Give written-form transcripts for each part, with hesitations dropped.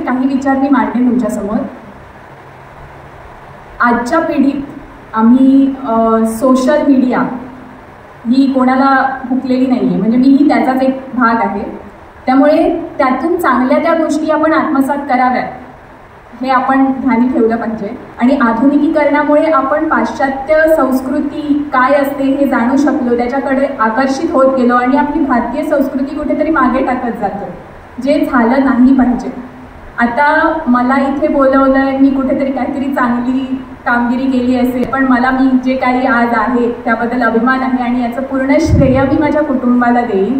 काही विचार मी मांडले तुमच्यासमोर। आजच्या पिढीत आम्ही सोशल मीडिया ही कोणाला हुकलेली नाही आहे, म्हणजे मीही त्याचाच एक भाग आहे। त्यामुळे त्यातून चांगल्या त्या गोष्टी आपण आत्मसात कराव्यात हे आपण ध्यानी ठेवलं पाहिजे। आणि आधुनिकीकरणामुळे आपण पाश्चात्य संस्कृती काय असते हे जाणू शकलो, त्याच्याकडे आकर्षित होत गेलो आणि आपली भारतीय संस्कृती कुठेतरी मागे टाकत जातो, जे झालं नाही पाहिजे। आता मला इथे बोलवलंय, मी कुठेतरी काहीतरी चांगली कामगिरी केली असेल, पण मला मी जे काही आज आहे त्याबद्दल अभिमान आहे आणि याचं पूर्ण श्रेय मी माझ्या कुटुंबाला देईन।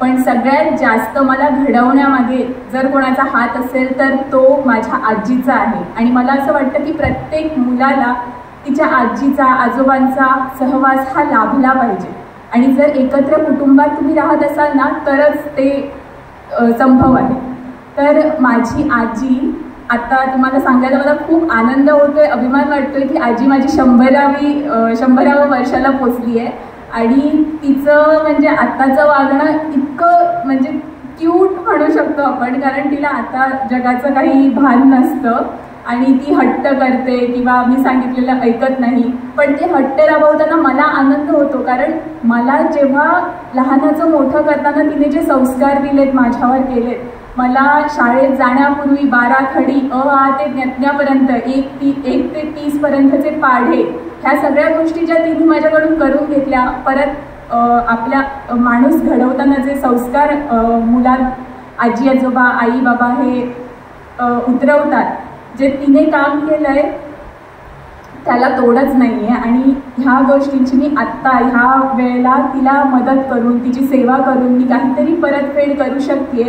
पण सगळ्यात जास्त मला घडवण्यामागे जर कोणाचा हात असेल तर तो माझ्या आजीचा आहे। आणि मला असं वाटतं की प्रत्येक मुलाला तिच्या आजीचा आजोबांचा सहवास हा लाभला पाहिजे। आणि जर एकत्र कुटुंबात तुम्ही राहत असाल ना तरच ते संभव आहे। तर माझी आजी, आता तुम्हाला सांगायला मला खूप आनंद होतोय, अभिमान वाटतोय की आजी माझी 100व्या वर्षाला पोचली आहे। आणि तिचं म्हणजे आत्ताचं वागणं इतकं म्हणजे क्यूट म्हणू शकतो आपण, कारण तिला आता जगाचं काही भान नसतं आणि ती हट्ट करते किंवा मी सांगितलेलं ऐकत नाही। पण ते हट्ट राबवताना मला आनंद होतो, कारण मला जेव्हा लहानाचं मोठं करताना तिने जे संस्कार दिलेत, माझ्यावर केलेत, मला शाळेत जाण्यापूर्वी 12 खडी अ आ ते ज्ञापर्यंत 1 ते 30 पर्यंतचे पाढे, ह्या सगळ्या गोष्टी ज्या तिने माझ्याकडून करून घेतल्या। परत आपल्या माणूस घडवताना जे संस्कार मुलात आजी आजोबा आई बाबा हे उतरवतात, जे तिने काम केलंय त्याला तोडच नाही आहे। आणि ह्या गोष्टींची मी आत्ता ह्या वेळेला तिला मदत करून, तिची सेवा करून मी काहीतरी परतफेड करू शकते,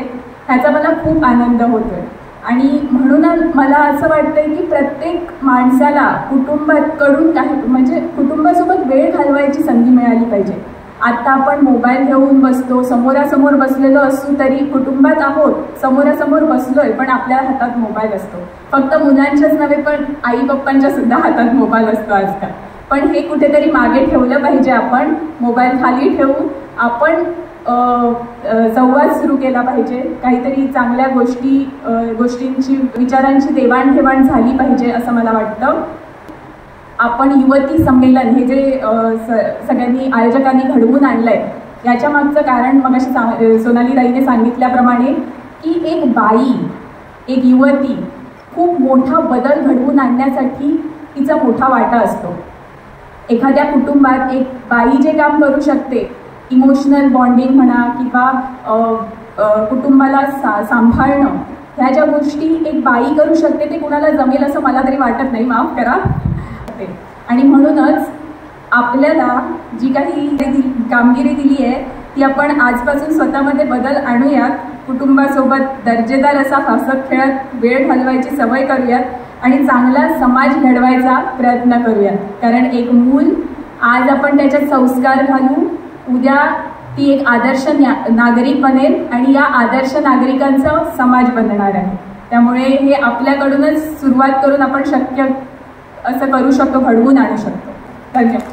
ह्याचा मला खूप आनंद होतोय। आणि म्हणूनच मला असं वाटतंय की प्रत्येक माणसाला कुटुंबाकडून काही म्हणजे कुटुंबासोबत वेळ घालवायची संधी मिळाली पाहिजे। आता आपण मोबाईल घेऊन बसतो, समोरासमोर बसलेलो असू तरी कुटुंबात आहोत, समोरासमोर बसलोय, पण आपल्या हातात मोबाईल असतो। फक्त मुलांच्याच नव्हे पण आई पप्पांच्या सुद्धा हातात मोबाईल असतो आजकाल। पण हे कुठेतरी मागे ठेवलं पाहिजे, आपण मोबाईल खाली ठेवून आपण संवाद सुरू केला पाहिजे, काहीतरी चांगल्या गोष्टींची विचारांची देवाणघेवाण झाली पाहिजे असं मला वाटतं। आपण युवती संमेलन हे जे सगळ्यांनी आयोजकांनी घडवून आणलंय, याच्या मागचं कारण मगाशी सोनाली ताईने सांगितल्याप्रमाणे की एक बाई, एक युवती खूप मोठा बदल घडवून आणण्यासाठी तिचा मोठा वाटा असतो। एखाद्या कुटुंबात एक बाई जे काम करू शकते, इमोशनल बॉन्डिंग म्हणा किंवा कुटुंबाला सांभाळणं, ह्या ज्या गोष्टी एक बाई करू शकते ते कुणाला जमेल असं मला तरी वाटत नाही, माफ करा। आणि म्हणूनच आपल्याला जी काही कामगिरी दिली आहे ती आपण आजपासून स्वतःमध्ये बदल आणूयात, कुटुंबासोबत दर्जेदार असा हसत खेळत वेळ घालवायची सवय करूयात आणि चांगला समाज घडवायचा प्रयत्न करूयात। कारण एक मूल आज आपण त्याच्यात संस्कार घालू, उद्या ती एक आदर्श नागरिक बनेल आणि या आदर्श नागरिकांचा समाज बनणार आहे। त्यामुळे हे आपल्याकडूनच सुरुवात करून आपण शक्य असं करू शकतो, घडवून आणू शकतो। धन्यवाद।